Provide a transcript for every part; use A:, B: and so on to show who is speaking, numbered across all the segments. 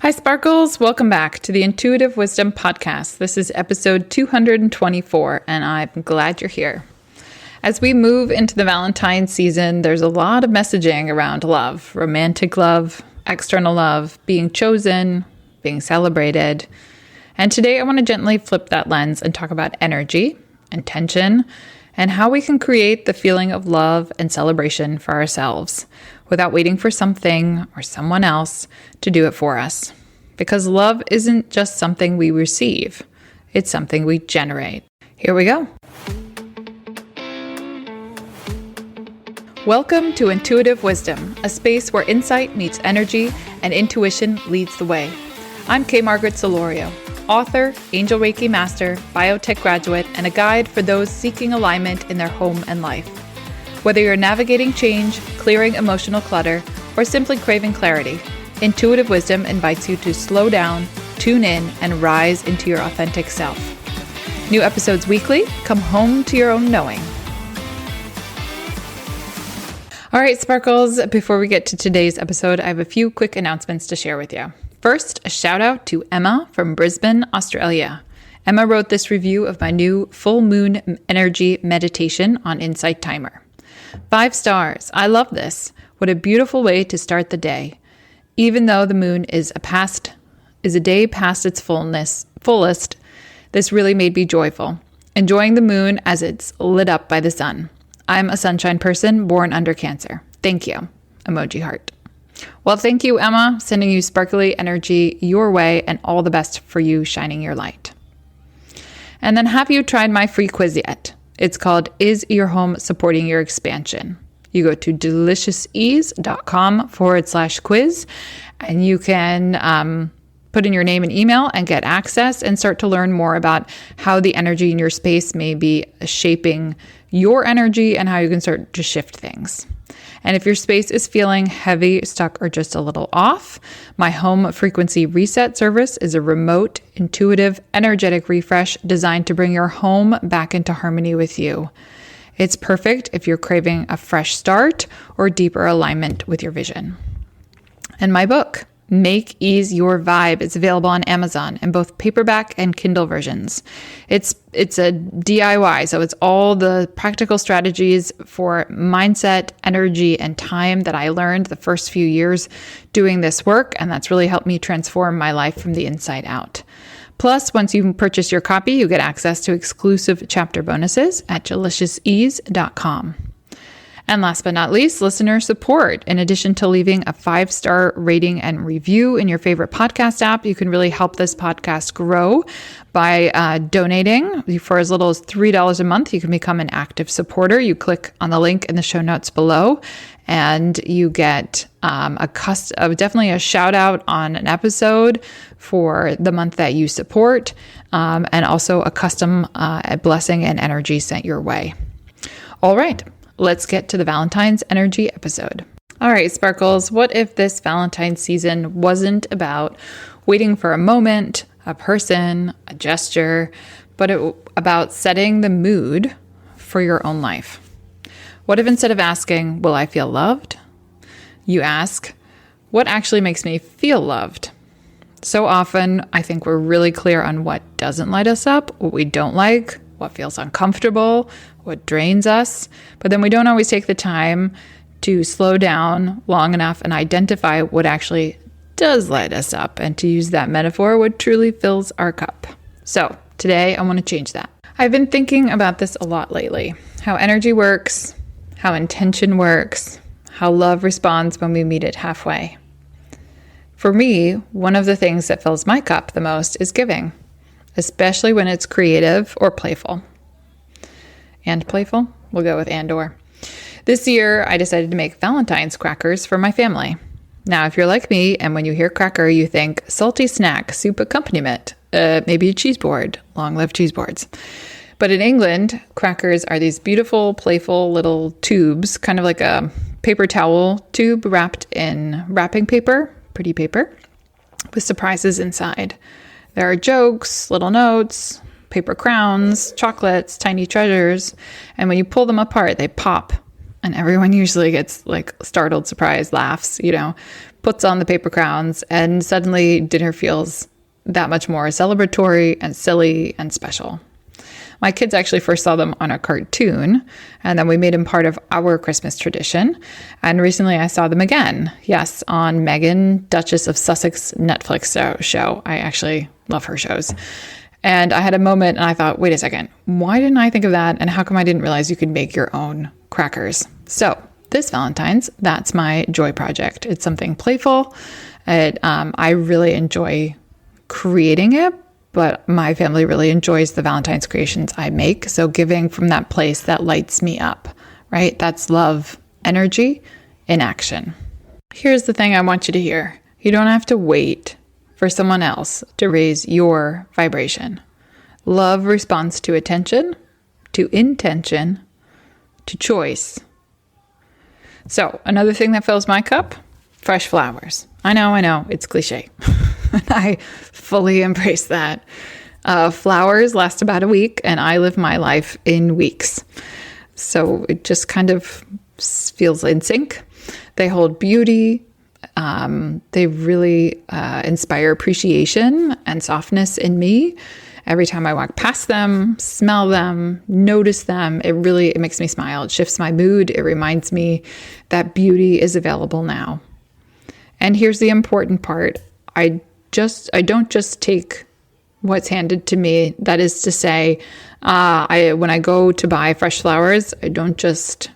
A: Hi, Sparkles. Welcome back to the Intuitive Wisdom Podcast. This is episode 224, and I'm glad you're here. As we move into the Valentine season, there's a lot of messaging around love, romantic love, external love, being chosen, being celebrated. And today I want to gently flip that lens and talk about energy, intention, and how we can create the feeling of love and celebration for ourselves without waiting for something or someone else to do it for us. Because love isn't just something we receive, it's something we generate. Here we go. Welcome to Intuitive Wisdom, a space where insight meets energy and intuition leads the way. I'm K. Margaret Solorio, author, Angel Reiki Master, biotech graduate, and a guide for those seeking alignment in their home and life. Whether you're navigating change, clearing emotional clutter, or simply craving clarity, Intuitive Wisdom invites you to slow down, tune in, and rise into your authentic self. New episodes weekly. Come home to your own knowing. All right, Sparkles, before we get to today's episode, I have a few quick announcements to share with you. First, a shout out to Emma from Brisbane, Australia. Emma wrote this review of my new full moon energy meditation on Insight Timer. 5 stars. I love this. What a beautiful way to start the day. Even though the moon is a day past its fullest, this really made me joyful. Enjoying the moon as it's lit up by the sun. I'm a sunshine person born under Cancer. Thank you. Emoji heart. Well, thank you, Emma. Sending you sparkly energy your way and all the best for you shining your light. And then, have you tried my free quiz yet? It's called Is Your Home Supporting Your Expansion? You go to deliciousease.com/quiz and you can put in your name and email and get access and start to learn more about how the energy in your space may be shaping your energy and how you can start to shift things. And if your space is feeling heavy, stuck, or just a little off, my home frequency reset service is a remote, intuitive, energetic refresh designed to bring your home back into harmony with you. It's perfect if you're craving a fresh start or deeper alignment with your vision. And my book, Make Ease Your Vibe, is available on Amazon in both paperback and Kindle versions. It's a DIY, so it's all the practical strategies for mindset, energy, and time that I learned the first few years doing this work, and that's really helped me transform my life from the inside out. Plus, once you purchase your copy, you get access to exclusive chapter bonuses at deliciousease.com. And last but not least, listener support. In addition to leaving a 5-star rating and review in your favorite podcast app, you can really help this podcast grow by donating. For as little as $3 a month, you can become an active supporter. You click on the link in the show notes below, and you get definitely a shout out on an episode for the month that you support, and also a custom blessing and energy sent your way. All right. Let's get to the Valentine's energy episode. All right, Sparkles, what if this Valentine's season wasn't about waiting for a moment, a person, a gesture, but about setting the mood for your own life? What if instead of asking, will I feel loved? You ask, what actually makes me feel loved? So often, I think we're really clear on what doesn't light us up, what we don't like, what feels uncomfortable, what drains us, but then we don't always take the time to slow down long enough and identify what actually does light us up, and to use that metaphor, what truly fills our cup. So today I want to change that. I've been thinking about this a lot lately, how energy works, how intention works, how love responds when we meet it halfway. For me, one of the things that fills my cup the most is giving, especially when it's creative or playful. And playful? We'll go with and or. This year, I decided to make Valentine's crackers for my family. Now, if you're like me, and when you hear cracker, you think salty snack, soup accompaniment, maybe a cheese board, long-lived cheese boards. But in England, crackers are these beautiful, playful little tubes, kind of like a paper towel tube wrapped in wrapping paper, pretty paper, with surprises inside. There are jokes, little notes, paper crowns, chocolates, tiny treasures, and when you pull them apart, they pop And everyone usually gets like startled, surprised, laughs, puts on the paper crowns, and suddenly dinner feels that much more celebratory and silly and special. My kids actually first saw them on a cartoon, and then we made them part of our Christmas tradition. And recently I saw them again. Yes, on Meghan, Duchess of Sussex Netflix show. I actually love her shows. And I had a moment and I thought, wait a second, why didn't I think of that? And how come I didn't realize you could make your own crackers? So this Valentine's, that's my joy project. It's something playful. I really enjoy creating it, but my family really enjoys the Valentine's creations I make. So giving from that place that lights me up, right? That's love, energy in action. Here's the thing I want you to hear. You don't have to wait for someone else to raise your vibration. Love responds to attention, to intention, to choice. So another thing that fills my cup, fresh flowers. I know, it's cliche. I fully embrace that. Flowers last about a week, and I live my life in weeks. So it just kind of feels in sync. They hold beauty. They really inspire appreciation and softness in me. Every time I walk past them, smell them, notice them, it makes me smile. It shifts my mood. It reminds me that beauty is available now. And here's the important part. I don't just take what's handed to me. That is to say, when I go to buy fresh flowers, I don't just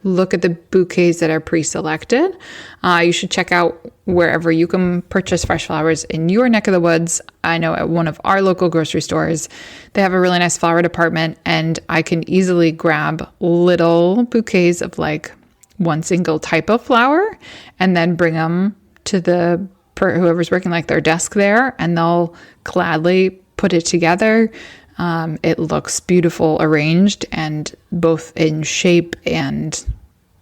A: look at the bouquets that are pre-selected. You should check out wherever you can purchase fresh flowers in your neck of the woods. I know at one of our local grocery stores, they have a really nice flower department, and I can easily grab little bouquets of like one single type of flower and then bring them to whoever's working like their desk there, and they'll gladly put it together. It looks beautiful arranged, and both in shape and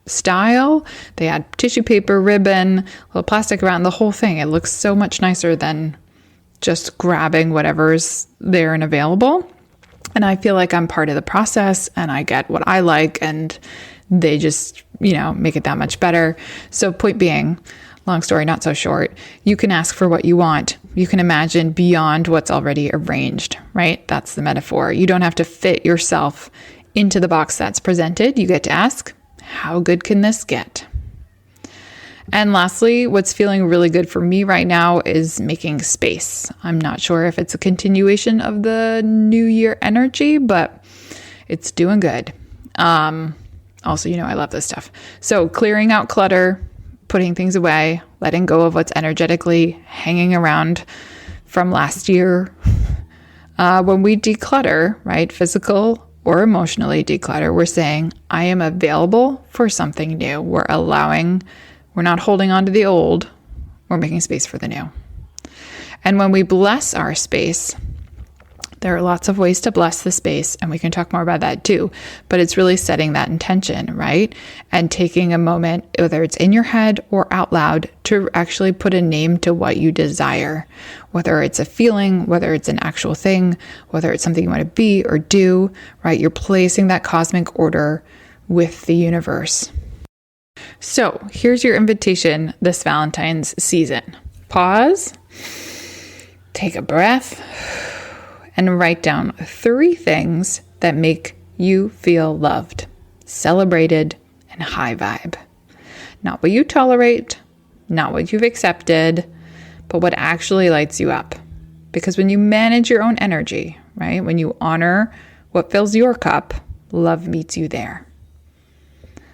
A: style. They add tissue paper, ribbon, little plastic around the whole thing. It looks so much nicer than just grabbing whatever's there and available. And I feel like I'm part of the process, and I get what I like, and they just, make it that much better. So point being, long story, not so short, you can ask for what you want. You can imagine beyond what's already arranged, right? That's the metaphor. You don't have to fit yourself into the box that's presented. You get to ask, how good can this get? And lastly, what's feeling really good for me right now is making space. I'm not sure if it's a continuation of the New Year energy, but it's doing good. Also, I love this stuff. So clearing out clutter, putting things away, letting go of what's energetically hanging around from last year. When we declutter, right, physical or emotionally declutter, we're saying, I am available for something new. We're not holding on to the old. We're making space for the new. And when we bless our space, there are lots of ways to bless the space, and we can talk more about that too, but it's really setting that intention, right? And taking a moment, whether it's in your head or out loud, to actually put a name to what you desire, whether it's a feeling, whether it's an actual thing, whether it's something you want to be or do, right? You're placing that cosmic order with the universe. So here's your invitation this Valentine's season. Pause, take a breath, and write down 3 things that make you feel loved, celebrated, and high vibe. Not what you tolerate, not what you've accepted, but what actually lights you up. Because when you manage your own energy, right, when you honor what fills your cup, love meets you there.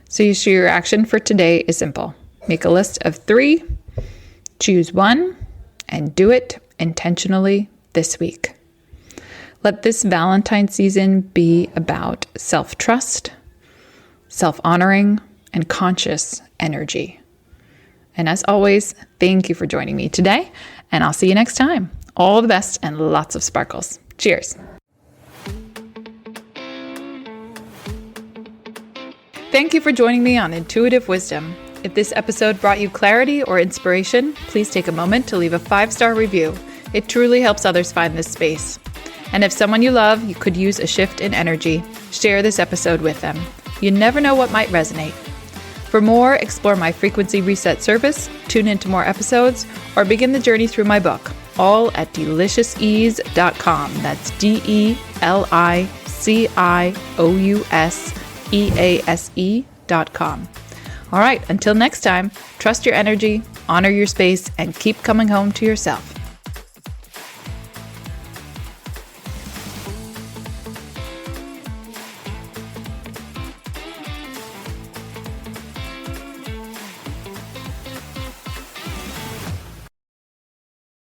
A: So your action for today is simple. Make a list of 3, choose 1, and do it intentionally this week. Let this Valentine season be about self-trust, self-honoring, and conscious energy. And as always, thank you for joining me today, and I'll see you next time. All the best and lots of sparkles. Cheers. Thank you for joining me on Intuitive Wisdom. If this episode brought you clarity or inspiration, please take a moment to leave a 5-star review. It truly helps others find this space. And if someone you love, you could use a shift in energy, share this episode with them. You never know what might resonate. For more, explore my frequency reset service, tune into more episodes, or begin the journey through my book, all at deliciousease.com. That's DELICIOUSEASE.com. All right, until next time, trust your energy, honor your space, and keep coming home to yourself.